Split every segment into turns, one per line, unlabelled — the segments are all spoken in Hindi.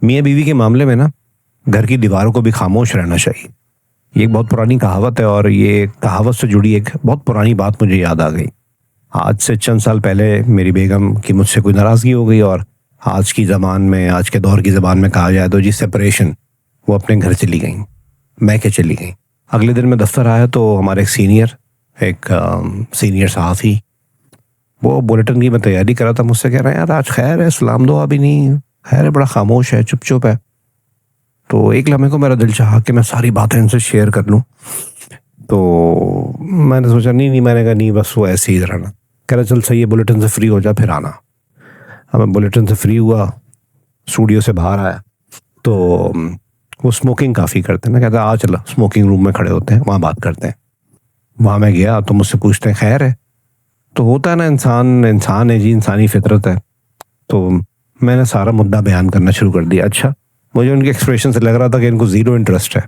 मियाँ बीवी के मामले में ना घर की दीवारों को भी खामोश रहना चाहिए। ये एक बहुत पुरानी कहावत है और ये कहावत से जुड़ी एक बहुत पुरानी बात मुझे याद आ गई। आज से चंद साल पहले मेरी बेगम की मुझसे कोई नाराज़गी हो गई और आज की ज़बान में, आज के दौर की ज़बान में कहा जाए तो जी सेपरेशन, वो अपने घर चली गई, मैं के चली गई। अगले दिन मैं दफ्तर आया तो हमारे एक सीनियर सहाफ़ी, वो बुलेटिन की मैं तैयारी कर रहा था, मुझसे कह रहे हैं यार आज खैर है, सलाम दुआ भी नहीं, खैर है, बड़ा खामोश है, चुप चुप है। तो एक लम्हे को मेरा दिल चाहा कि मैं सारी बातें इनसे शेयर कर लूँ। तो मैंने सोचा नहीं, मैंने कहा नहीं, बस वो ऐसे ही रहना। कह रहा चल सही है, बुलेटिन से फ्री हो जा फिर आना। अब मैं बुलेटिन से फ्री हुआ, स्टूडियो से बाहर आया तो वो स्मोकिंग काफ़ी करते हैं ना, कहता आ चला स्मोकिंग रूम में खड़े होते हैं, वहाँ बात करते हैं। वहाँ मैं गया तो मुझसे पूछते हैं खैर है। तो होता है ना, इंसान है जी, इंसानी फितरत है। तो मैंने सारा मुद्दा बयान करना शुरू कर दिया। अच्छा, मुझे उनके एक्सप्रेशन से लग रहा था कि इनको ज़ीरो इंटरेस्ट है।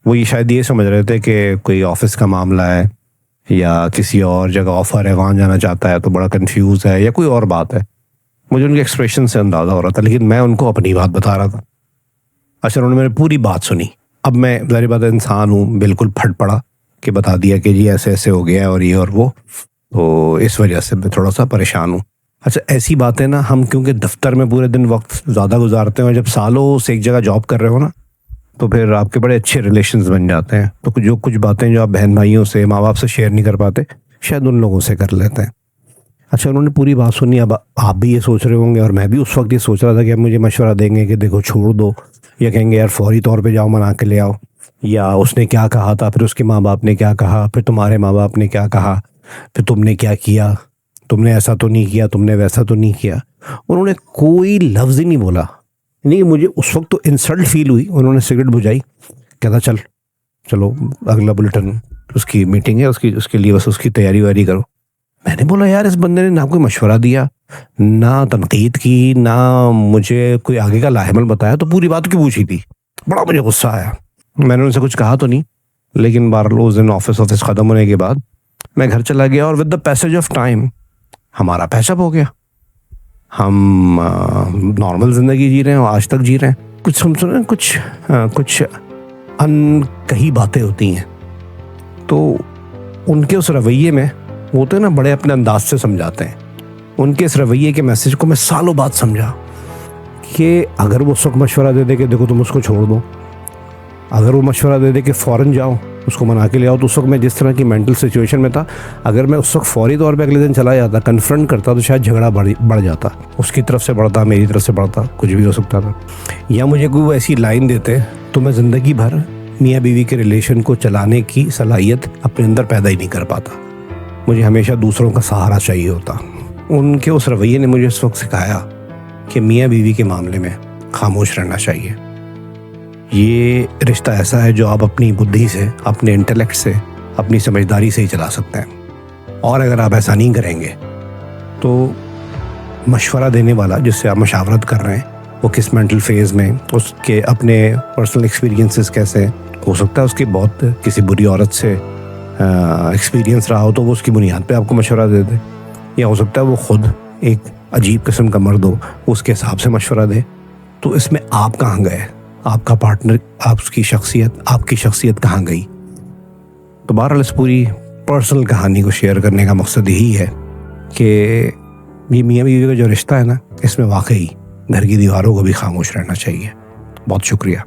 वो ये शायद ये समझ रहे थे कि कोई ऑफिस का मामला है या किसी और जगह ऑफ़र है, वहाँ जाना चाहता है तो बड़ा कंफ्यूज है या कोई और बात है। मुझे उनके एक्सप्रेशन से अंदाज़ा हो रहा था, लेकिन मैं उनको अपनी बात बता रहा था। अच्छा, उन्होंने मेरी पूरी बात सुनी। अब मैं ज़ाहिर बात है इंसान हूँ, बिल्कुल फट पड़ा कि बता दिया कि जी ऐसे ऐसे हो गया है और ये और वो, तो इस वजह से मैं थोड़ा सा परेशान हूँ। अच्छा, ऐसी बातें ना हम क्योंकि दफ्तर में पूरे दिन वक्त ज़्यादा गुजारते हैं और जब सालों से एक जगह जॉब कर रहे हो ना, तो फिर आपके बड़े अच्छे रिलेशंस बन जाते हैं। तो कुछ बातें जो आप बहन भाइयों से, माँ बाप से शेयर नहीं कर पाते, शायद उन लोगों से कर लेते हैं। अच्छा, उन्होंने पूरी बात सुनी। अब आप भी ये सोच रहे होंगे और मैं भी उस वक्त ये सोच रहा था कि अब मुझे मशवरा देंगे कि देखो छोड़ दो, या कहेंगे यार फौरी तौर पे जाओ मना के ले आओ, या उसने क्या कहा था, फिर उसके माँ बाप ने क्या कहा, फिर तुम्हारे माँ बाप ने क्या कहा, फिर तुमने क्या किया, तुमने ऐसा तो नहीं किया, तुमने वैसा तो नहीं किया। उन्होंने कोई लफ्ज़ ही नहीं बोला। नहीं, मुझे उस वक्त तो इंसल्ट फील हुई। उन्होंने सिगरेट बुझाई, कहता चलो अगला बुलेटिन, उसकी मीटिंग है, उसके लिए बस उसकी तैयारी वारी करो। मैंने बोला यार इस बंदे ने ना कोई मशवरा दिया, ना तनकीद की, ना मुझे कोई आगे का लाहेमल बताया, तो पूरी बात क्यों पूछी थी। बड़ा मुझे गुस्सा आया। मैंने उनसे कुछ कहा तो नहीं, लेकिन 12 उस दिन ऑफिस ख़त्म होने के बाद मैं घर चला गया और with the passage of time हमारा पैचअप हो गया। हम नॉर्मल ज़िंदगी जी रहे हैं और आज तक जी रहे हैं। कुछ सुन कुछ अनकही बातें होती हैं, तो उनके उस रवैये में वो तो ना बड़े अपने अंदाज से समझाते हैं। उनके इस रवैये के मैसेज को मैं सालों बाद समझा कि अगर वो उस वक्त मशवरा दे दे कि देखो तुम उसको छोड़ दो, अगर वो मशवरा दे दे कि फ़ौरन जाओ उसको मना के ले आओ, तो उस वक्त मैं जिस तरह की मेंटल सिचुएशन में था, अगर मैं उस वक्त फौरी तौर पे अगले दिन चला जाता, कन्फ्रंट करता, तो शायद झगड़ा बढ़ जाता। उसकी तरफ से बढ़ता, मेरी तरफ से बढ़ता, कुछ भी हो सकता था। या मुझे कोई वो ऐसी लाइन देते तो मैं ज़िंदगी भर मियाँ बीवी के रिलेशन को चलाने की सलाहियत अपने अंदर पैदा ही नहीं कर पाता। मुझे हमेशा दूसरों का सहारा चाहिए होता। उनके उस रवैये ने मुझे उस वक्त सिखाया कि मियाँ बीवी के मामले में खामोश रहना चाहिए। ये रिश्ता ऐसा है जो आप अपनी बुद्धि से, अपने इंटेलेक्ट से, अपनी समझदारी से ही चला सकते हैं। और अगर आप ऐसा नहीं करेंगे तो मशवरा देने वाला जिससे आप मशावरत कर रहे हैं, वो किस मेंटल फेज़ में, उसके अपने पर्सनल एक्सपीरियंसेस कैसे, हो सकता है उसकी बहुत किसी बुरी औरत से एक्सपीरियंस रहा हो तो वो उसकी बुनियाद पे आपको मशवरा दे दे, या हो सकता है वो खुद एक अजीब किस्म का मर्द हो, उसके हिसाब से मशवरा दे। तो इसमें आप कहाँ गए, आपका पार्टनर, आपकी शख्सियत कहाँ गई। तो बहरहाल इस पूरी पर्सनल कहानी को शेयर करने का मकसद यही है कि ये मियाँ बीवी का जो रिश्ता है ना, इसमें वाकई घर की दीवारों को भी खामोश रहना चाहिए। बहुत शुक्रिया।